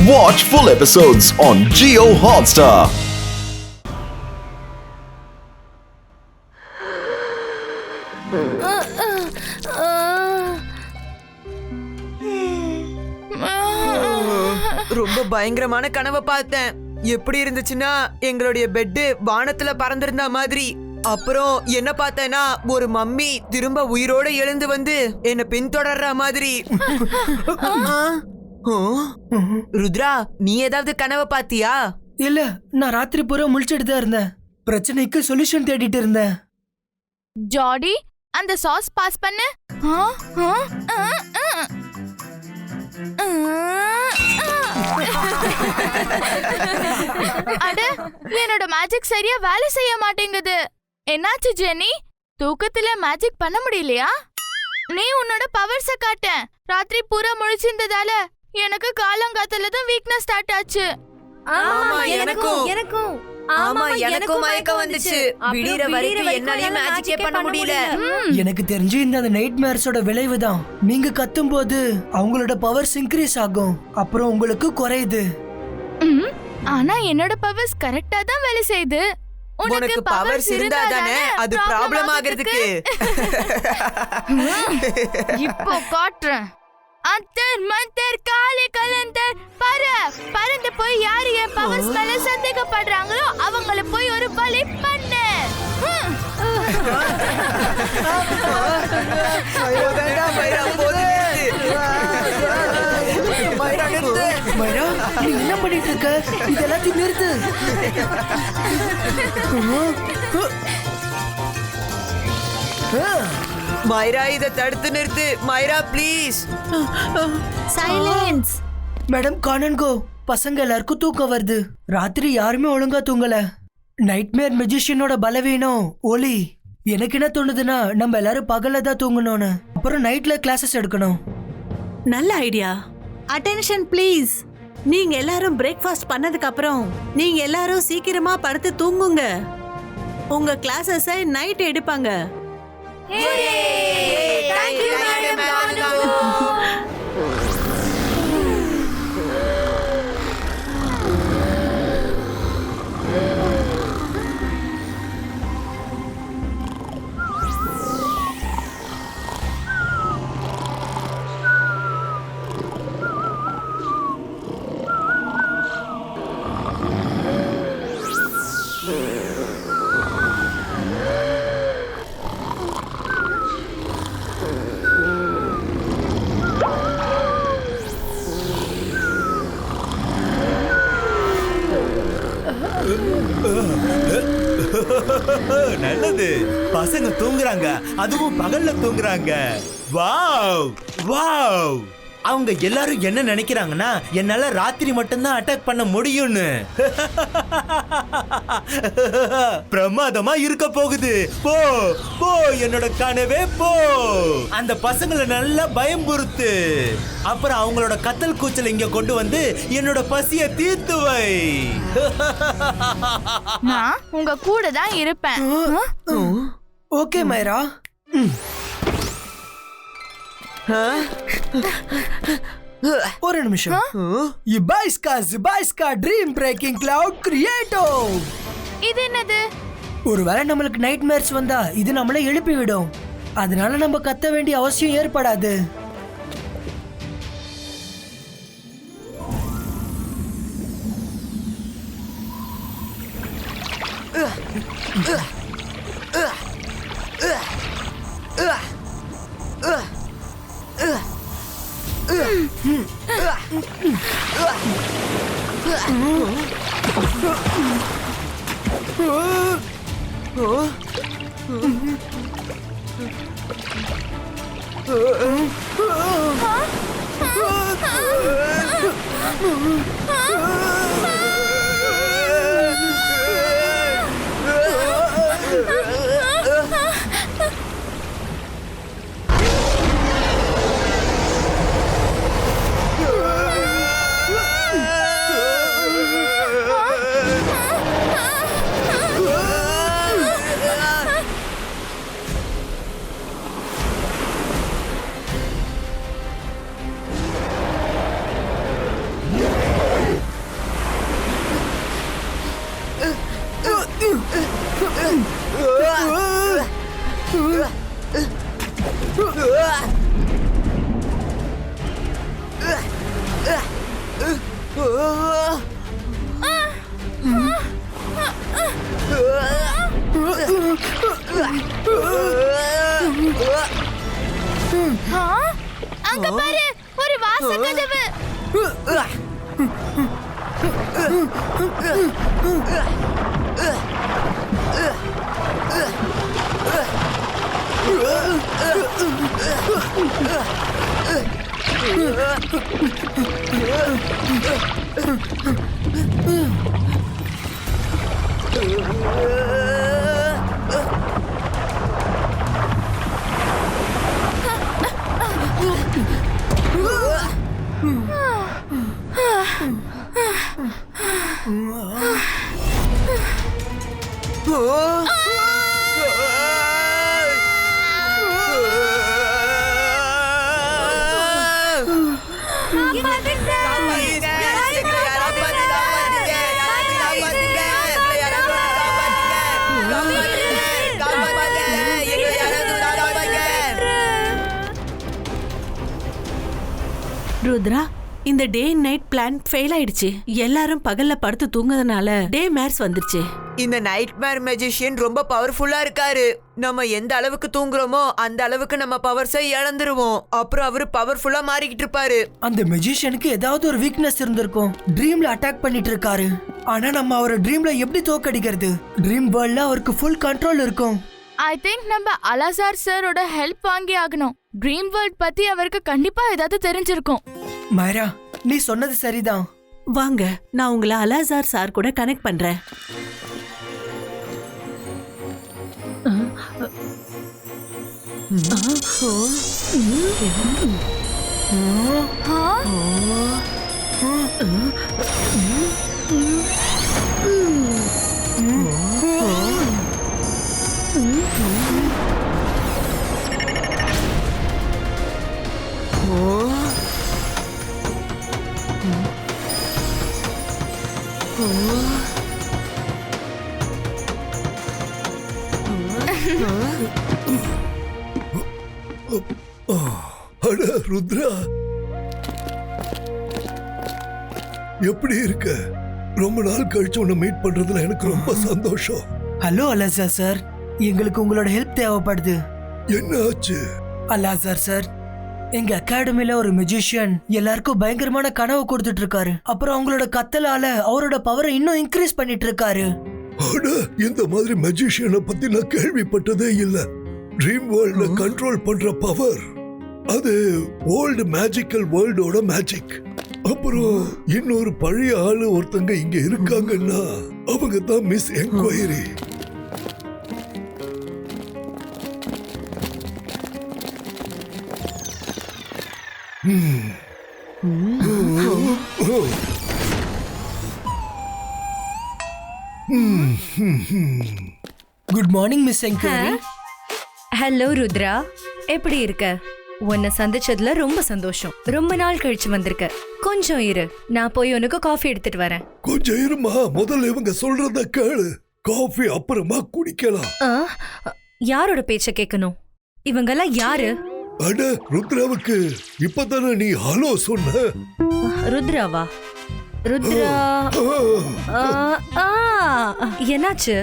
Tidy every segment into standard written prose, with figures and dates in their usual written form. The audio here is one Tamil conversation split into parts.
Watch full episodes on Jio Hotstar. ரொம்ப பயங்கரமான கனவை பார்த்தேன். எப்படி இருந்துச்சுன்னா எங்களுடைய பெட்டு வானத்துல பறந்திருந்த மாதிரி. அப்புறம் என்ன பார்த்தேன்னா ஒரு மம்மி திரும்ப உயிரோட எழுந்து வந்து என்ன பின்தொடர்ற மாதிரி. ருத்ரா, நீ ஏதாவது கனவை பாத்தியா? இல்ல, நான் ராத்திரி பூரா முழிச்சிட்டு தான் இருந்தேன். பிரச்சனைக்கு சொல்யூஷன் தேடிட்டு இருந்தேன். ஜாடி, அந்த சாஸ் பாஸ் பண்ணு. அட, என்னோட மேஜிக் சரியா வேலை செய்ய மாட்டேங்குது. என்னாச்சு ஜெனி? தூக்கத்துல மேஜிக் பண்ண முடியலையா? நீ உன்னோட பவர்ஸ காட்ட. ராத்திரி பூரா முழிச்சிருந்ததால எனக்கு காலங்காத்துல தான் வீக்னஸ் ஸ்டார்ட் ஆச்சு. ஆமா, எனக்கும் மயக்கம் வந்துச்சு. விடிற வரைக்கும் என்னால மேஜிக்கே பண்ண முடியல. எனக்கு தெரிஞ்சு இந்த நைட்மேர்ஸோட விளைவு தான். நீங்க கத்தும் போது அவங்களோட பவர்ஸ் இன்க்ரீஸ் ஆகும், அப்புறம் உங்களுக்கு குறையுது. ஆனா என்னோட பவர்ஸ் கரெக்டா தான் வேலை செய்யுது. உனக்கு பவர்ஸ் இருந்தா தானே அது ப்ராப்ளம் ஆகிறதுக்கு. இப்போ காட்டுறேன். அந்தர் மந்தர் காலே கலந்தர் பறந்து போய் யாரு என் பவர்ஸ் மேல சந்தேகப்படுறாங்களோ அவங்கள போய் ஒரு பலி பண்ணு. நீ என்ன பண்ணிட்டு இருக்க? இதெல்லாத்தையும் நிறுத்து. மைரா, இத தடுத்து நிறுத்து. மைரா, ப்ளீஸ். சைலன்ஸ். மேடம், கானன்கோ, பசங்க எல்லாருக்கும் தூக்கம் வருது. ராத்திரி யாருமே ஒழுங்கா தூங்கல. நைட்மேர் மெஜிஷியனோட பலவீனம் ஒலி. எனக்கு என்ன தோணுதுன்னா நம்ம எல்லாரும் பகல்ல தான் தூங்கணும்னு, அப்புறம் நைட்ல கிளாஸஸ் எடுக்கணும். நல்ல ஐடியா. Attention please. நீங்க எல்லாரும் பிரேக்ஃபாஸ்ட் பண்ணதுக்கு அப்புறம் நீங்க எல்லாரும் சீக்கிரமா படுத்து தூங்குங்க. உங்க கிளாஸஸ் நைட் எடுப்பாங்க. நல்லது, பசங்க தூங்குறாங்க, அதுவும் பகல்ல தூங்குறாங்க. Wow wow. அவங்க எல்லாரும் என்ன நினைக்கிறாங்கன்னா என்னால ராத்திரி மட்டும்தான் அட்டாக் பண்ண முடியும்னு. பிரமாதமா இருக்க போகுது. போ போ, என்னோட கனவே போ. அந்த பசங்களை நல்லா பயம்புறுத்து. அப்புறம் அவங்களோட கத்தல் கூச்சல் இங்க கொண்டு வந்து என்னோட பசிய தீர்த்து வை. நான் உங்க கூட தான் இருப்பேன். ஓகே மைரா. ஒரு நிமிஷம். இபாய்ஸ்கா ட்ரீம் பிரேக்கிங் கிளவுட் கிரியேட்டோ. இது என்னது? ஒருவேளை நம்மளுக்கு நைட்மேர்ஸ் வந்தா இது நம்மளை எழுப்பி விடும். அதனால நம்ம கத்த வேண்டிய அவசியம் ஏற்படாது. அங்க பாரு, ஒரு வாசக்கதவு. ருத்ரா, இந்த டே நைட் பிளான் ஃபெயில் ஆயிடுச்சு. எல்லாரும் பகல்ல படுத்து தூங்குறதுனால டே மேர்ஸ் வந்துருச்சு. இந்த நைட்மேர் மெஜிஷியன் ரொம்ப பவர்ஃபுல்லா இருக்காரு. நம்ம எந்த அளவுக்கு தூங்குறோமோ அந்த அளவுக்கு நம்ம பவர்ஸை இழந்துருவோம். அப்புறம் அவரு பவர்ஃபுல்லா மாறிக்கிட்டு இருப்பாரு. அந்த மெஜிஷியனுக்கு ஏதாவது ஒரு வீக்னஸ் இருந்திருக்கும். ட்ரீம்ல அட்டாக் பண்ணிட்டு இருக்காரு. ஆனா நம்ம அவரை ட்ரீம்ல எப்படி தோக்கடிக்கிறது? ட்ரீம் வேர்ல்ட்ல அவருக்கு ஃபுல் கண்ட்ரோல் இருக்கும். ஐ திங்க் நம்ம அலாசார் சாரோட ஹெல்ப் வாங்கி ஆகணும். ட்ரீம் வேர்ல்ட் பத்தி அவருக்கு கண்டிப்பா ஏதாவது தெரிஞ்சிருக்கும். மைரா, நீ சொன்னது சரிதான். வாங்க, நான் உங்களை அலாசார் சார் கூட கனெக்ட் பண்றேன். அட ருத்ரா, எப்படி இருக்க? ரொம்ப நாள் கழிச்சு உன்னை மீட் பண்றதுல எனக்கு ரொம்ப சந்தோஷம். ஹலோ அலாசார் சார், எங்களுக்கு உங்களோட ஹெல்ப் தேவைப்படுது. என்ன ஆச்சு? அலாசார் சார், எங்க அகாடமில ஒரு மெஜிஷியன் எல்லாருக்கும் பயங்கரமான கனவு கொடுத்துட்டு இருக்காரு. அப்புறம் அவங்களோட கத்தலால அவரோட பவரை இன்னும் இன்க்ரீஸ் பண்ணிட்டு இருக்காரு. அட, இந்த மாதிரி மெஜிஷியனை பத்தி நான் கேள்விப்பட்டதே இல்ல. ட்ரீம் வேர்ல்ட கண்ட்ரோல் பண்ற பவர், அது ஓல்டு மேஜிக்கல் வேர்ல்டோட மேஜிக். அப்புறம் இன்னொரு பழைய ஆளு ஒருத்தங்க இங்க இருக்காங்கன்னா அவங்க தான் miss enquiry. Good morning miss enquiry. Hello Rudra, எப்படி இருக்க? உன்னை சந்திச்சதுல ரொம்ப சந்தோஷம். ரொம்ப நாள் கழிச்சு வந்திருக்க. கொஞ்சம் இரு, நான் போய் உனக்கு காஃபி எடுத்துட்டு வரேன். கொஞ்சம் இருமா, முதல்ல இவங்க சொல்றத கேளு. காஃபி அப்புறமா குடிக்கலாம். யாரோட பேச்ச கேட்கணும்? இவங்கெல்லாம் யாரு? அட, ருத்ராவுக்கு இப்பதானே நீ ஹலோ சொன்ன. ருத்ராவா? ருத்ரா, என்னாச்சு?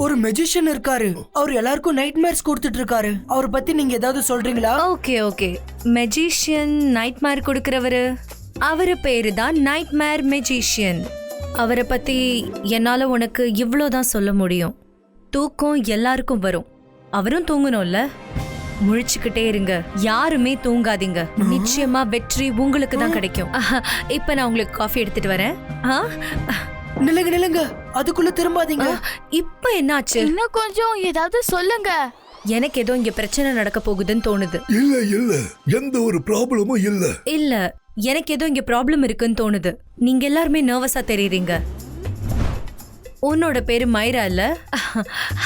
ஒரு மெஜிஷியன் இருக்காரு. அவர் எல்லாருக்கும் நைட்மேர்ஸ் கொடுத்துட்டு இருக்காரு. அவரை பத்தி நீங்க ஏதாவது சொல்றீங்களா? ஓகே ஓகே, மெஜிஷியன் நைட்மேர் கொடுக்கறவரு, அவரு பேரு தான் நைட்மேர் மெஜிஷியன். அவரை பத்தி என்னால உனக்கு இவ்வளோதான் சொல்ல முடியும். தூக்கம் எல்லாருக்கும் வரும், அவரும் தூங்கணும்ல. முழிச்சுக்கிட்டே இருங்க, யாருமே தூங்காதீங்க. நிச்சயமா வெற்றி உங்களுக்கு தான் கிடைக்கும். இப்ப நான் உங்களுக்கு காஃபி எடுத்துட்டு வரேன். நில்லுங்க நில்லுங்க, அதுக்குள்ள திரும்பாதீங்க. இப்ப என்னாச்சு? இன்னும் கொஞ்சம் ஏதாவது சொல்லுங்க. எனக்கு ஏதோ இங்க பிரச்சனை நடக்க போகுதுன்னு தோணுது. இல்ல இல்ல, எந்த ஒரு ப்ராப்ளமும் இல்ல. இல்ல, எனக்கு ஏதோ இங்க ப்ராப்ளம் இருக்குன்னு தோணுது. நீங்க எல்லாருமே நர்வஸா தெரியுறீங்க. உன்னோட பேரு மைரா இல்ல?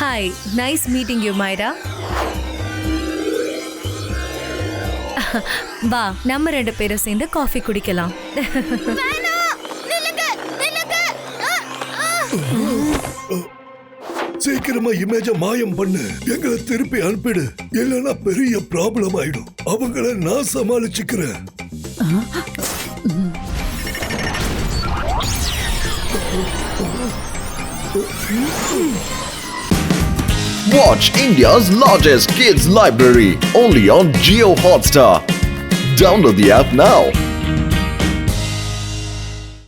Hi, nice meeting you மைரா. வா, நம்ம 2 பேரும் சேர்ந்து காஃபி குடிக்கலாம். சீக்கிரமா இமேஜ மாயம் பண்ணு, எங்களை திருப்பி அனுப்பிடு. இல்லைன்னா பெரிய ப்ராப்ளம் ஆயிடும். அவங்கள நான் சமாளிச்சுக்கிறேன். Watch India's largest kids library only on Jio Hotstar. Download the app now.